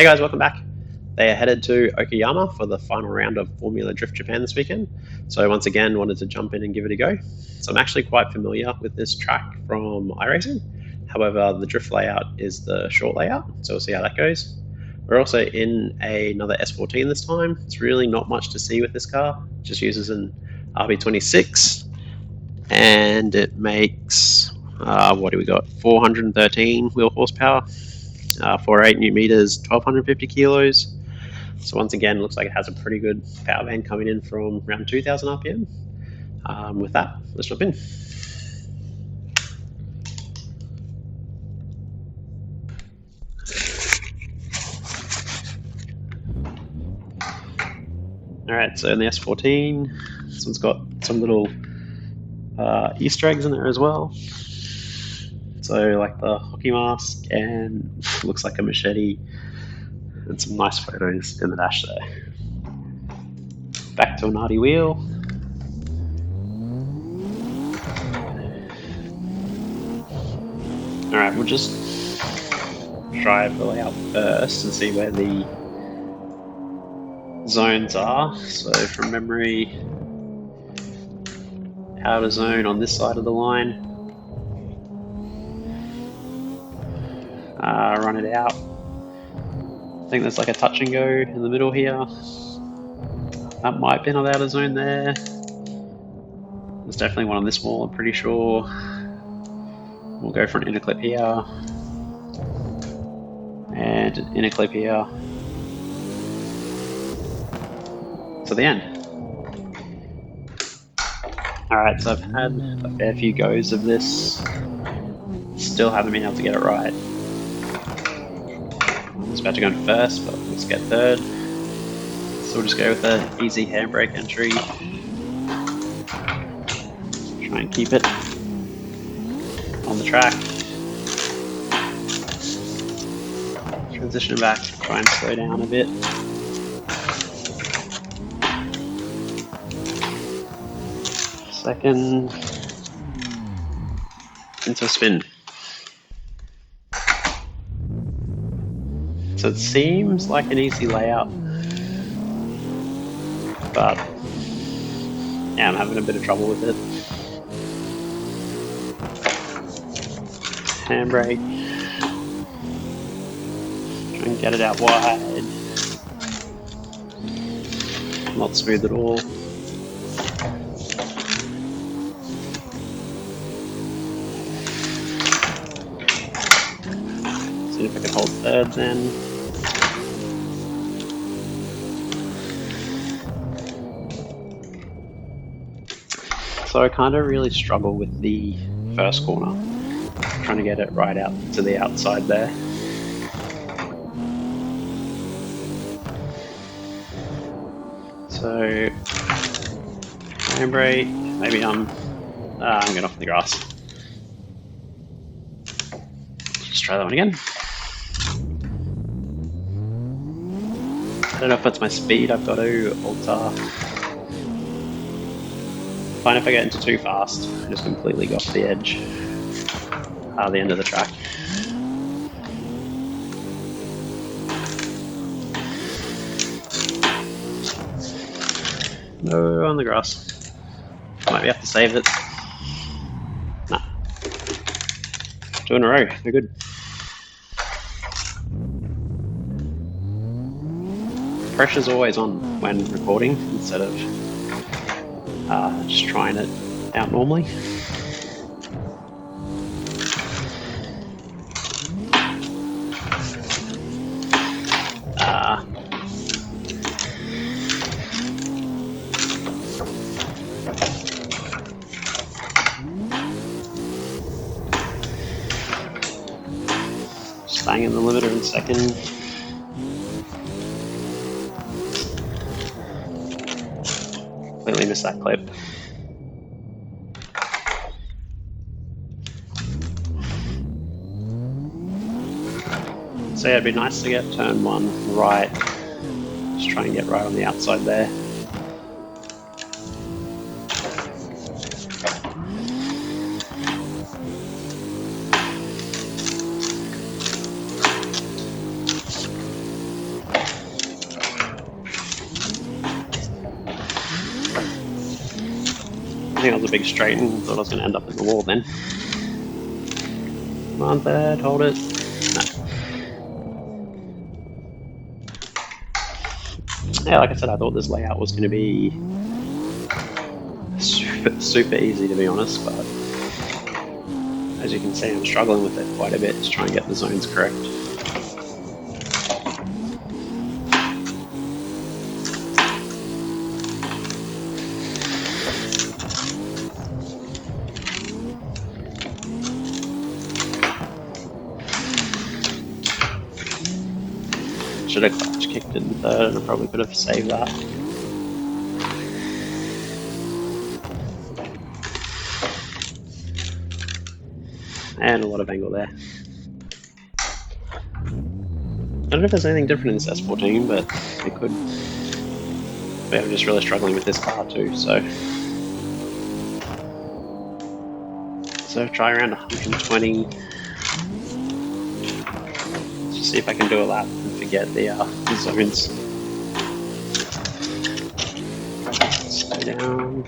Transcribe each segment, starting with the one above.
Hey guys, welcome back. They are headed to Okayama for the final round of Formula Drift Japan this weekend. So once again, wanted to jump in and give it a go. So I'm actually quite familiar with this track from iRacing. However, the drift layout is the short layout, so we'll see how that goes. We're also in another S14 this time. It's really not much to see with this car. It just uses an RB26 and it makes, what do we got? 413 wheel horsepower. 48 newton meters, 1250 kilos. So once again, looks like it has a pretty good power band coming in from around 2000 RPM. With that, let's jump in. All right, so in the S14, this one's got some little Easter eggs in there as well. So like the hockey mask and looks like a machete and some nice photos in the dash there. Back to a naughty wheel. All right, we'll just drive the layout first and see where the zones are. So from memory, outer zone on this side of the line. Run it out. I think there's like a touch and go in the middle here. That might be another outer zone there. There's definitely one on this wall, I'm pretty sure. We'll go for an inner clip here. And an inner clip here. To the end. Alright, so I've had a fair few goes of this. Still haven't been able to get it right. I was about to go in first, but let's get third. So we'll just go with an easy handbrake entry. Try and keep it on the track. Transition back, try and slow down a bit. Second, into a spin. So it seems like an easy layout, but yeah, I'm having a bit of trouble with it. Handbrake. Try and get it out wide. Not smooth at all. See if I can hold third then. So I kind of really struggle with the first corner, trying to get it right out to the outside there. So handbrake, maybe I'm getting off the grass. Let's try that one again. I don't know if it's my speed, I've got to alter. Fine if I get into too fast, I just completely go off the edge, the end of the track. No, on the grass. Might have to save it. Nah. 2 in a row, they're good. Pressure's always on when recording instead of just trying it out normally. Staying in the limiter in second. Completely missed that clip. So yeah, it'd be nice to get turn 1 right. Just try and get right on the outside there. think that was a big straight and thought I was going to end up in the wall then. Come on, third, hold it. No. Yeah, like I said, I thought this layout was going to be super easy, to be honest, but as you can see, I'm struggling with it quite a bit to try and get the zones correct. Should have clutch kicked in third, and I probably could have saved that. And a lot of angle there. I don't know if there's anything different in this S14, but it could. But I'm just really struggling with this car too, so try around 120. Let's just see if I can do a lap and forget the zones. Slow down.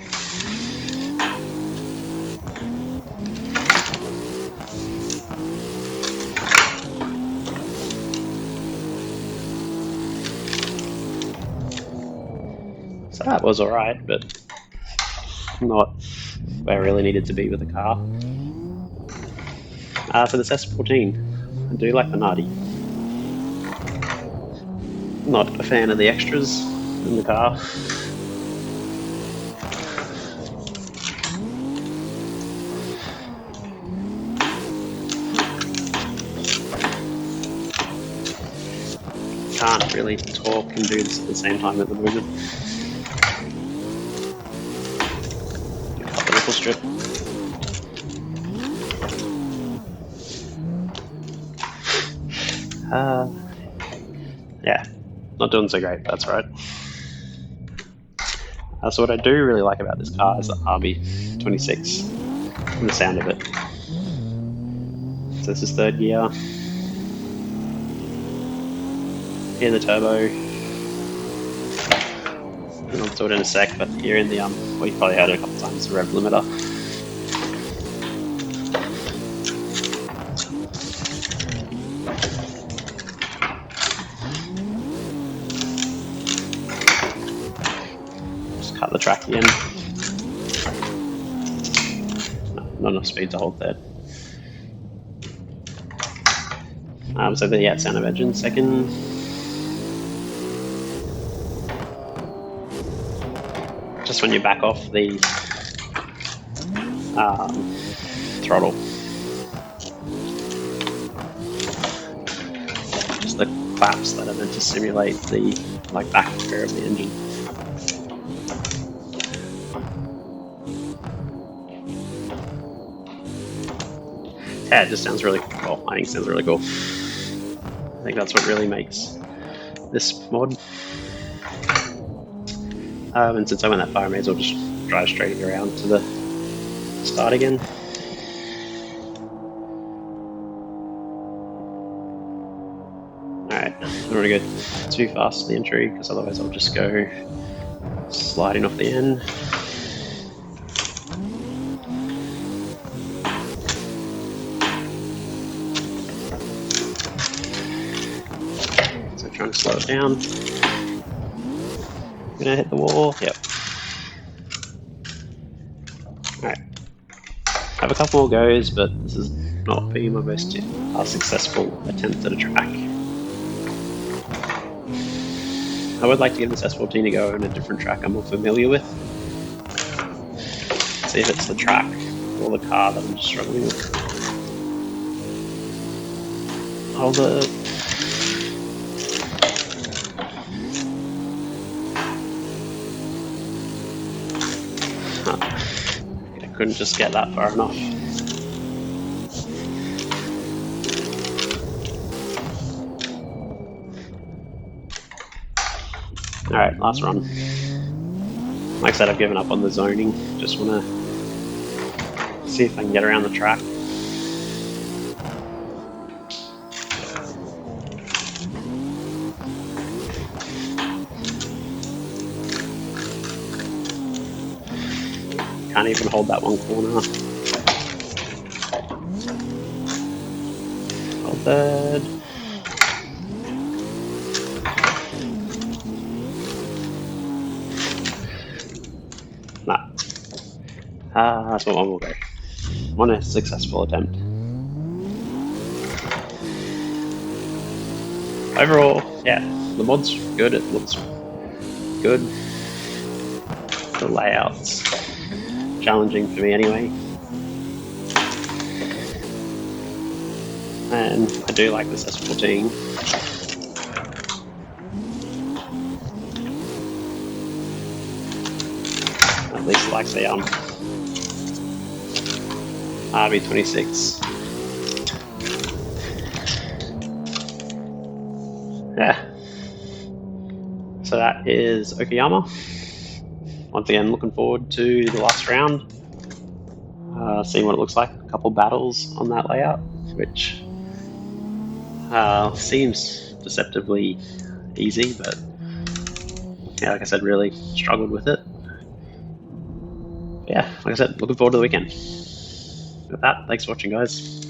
So that was alright, but not where I really needed to be with the car. For this S14, I do like the Nardi. Not a fan of the extras in the car. Can't really talk and do this at the same time at the moment. Cut the ripple strip. Yeah, not doing so great, that's right. So what I do really like about this car is the RB26 and the sound of it. So this is third gear. Hear the turbo. And I'll do it in a sec, but here in the well, you've probably heard it a couple times, the rev limiter. Just cut the track again. No, not enough speed to hold third. So the sound of engine second. Just when you back off the throttle. Just the claps that are meant to simulate the back gear of the engine. Yeah, it just sounds really cool. I think it sounds really cool. I think that's what really makes this mod. And since I went that far, I may as well just drive straight around to the start again. Alright, I don't want to go too fast to the entry, because otherwise I'll just go sliding off the end. So trying to slow it down. Gonna hit the wall, yep. Alright. Have a couple more goes, but this is not being my most successful attempt at a track. I would like to give this S14 a go on a different track I'm more familiar with. See if it's the track or the car that I'm just struggling with. Hold it. I couldn't just get that far enough. Alright, last run. Like I said, I've given up on the zoning. Just want to see if I can get around the track. Can't even hold that one corner. Hold third. Nah. That's what one will go. One a successful attempt. Overall, yeah, the mod's good. It looks good. The layout's challenging for me anyway. And I do like this S14. At least like the RB26. Yeah. So that is Okayama. Once again, looking forward to the last round. Seeing what it looks like. A couple battles on that layout, which seems deceptively easy, but yeah, like I said, really struggled with it. But yeah, like I said, looking forward to the weekend. With that, thanks for watching, guys.